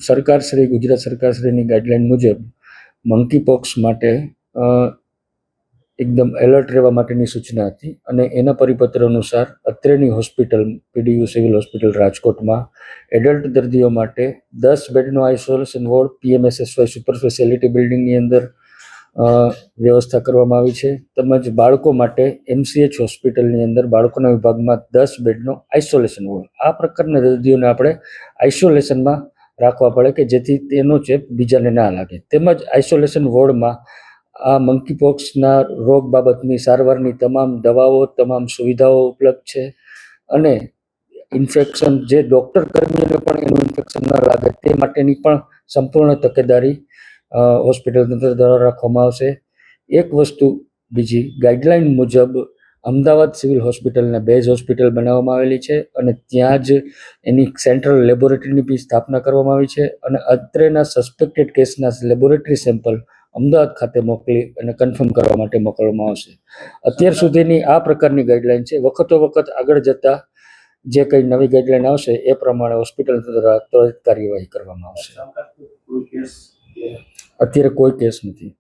સરકારશ્રી ગુજરાત સરકારશ્રીની ગાઈડલાઇન મુજબ monkey POX માટે એકદમ એલર્ટ રહેવા માટેની સૂચના હતી અને એના પરિપત્ર અનુસાર અત્રેની હોસ્પિટલ પીડીયુ સિવિલ હોસ્પિટલ રાજકોટમાં એડલ્ટ દર્દીઓ માટે 10 બેડનો આઇસોલેશન વોર્ડ પીએમએસએસવાય સુપર સ્પેશિયાલિટી બિલ્ડિંગની અંદર વ્યવસ્થા કરવામાં આવી છે. તેમજ બાળકો માટે એમસીએચ હોસ્પિટલની અંદર બાળકોના વિભાગમાં 10 બેડનો આઇસોલેશન વોર્ડ. આ પ્રકારના દર્દીઓને આપણે આઇસોલેશનમાં રાખવા પડે કે જેથી તેનો ચેપ બીજાને ના લાગે. તેમજ આઇસોલેશન વોર્ડમાં આ મંકીપોક્સના રોગ બાબતની સારવારની તમામ દવાઓ, તમામ સુવિધાઓ ઉપલબ્ધ છે અને ઇન્ફેક્શન જે ડૉક્ટર કર્મીઓને પણ એનું ઇન્ફેક્શન ન લાગે તે માટેની પણ સંપૂર્ણ તકેદારી હોસ્પિટલ તંત્ર દ્વારા રાખવામાં આવશે. એક વસ્તુ બીજી, ગાઈડલાઇન મુજબ અમદાવાદ સિવિલ હોસ્પિટલને બેઝ હોસ્પિટલ બનાવવામાં આવેલી છે અને ત્યાં જ એની સેન્ટ્રલ લેબોરેટરીની બી સ્થાપના કરવામાં આવી છે અને અત્રેના સસ્પેક્ટેડ કેસના લેબોરેટરી સેમ્પલ અમદાવાદ ખાતે મોકલી અને કન્ફર્મ કરવા માટે મોકલવામાં આવશે. અત્યાર સુધીની આ પ્રકારની ગાઈડલાઇન છે. વખતો વખત આગળ જતા જે કંઈ નવી ગાઈડલાઇન આવશે એ પ્રમાણે હોસ્પિટલ દ્વારા ત્વરિત કાર્યવાહી કરવામાં આવશે. અત્યારે કોઈ કેસ નથી.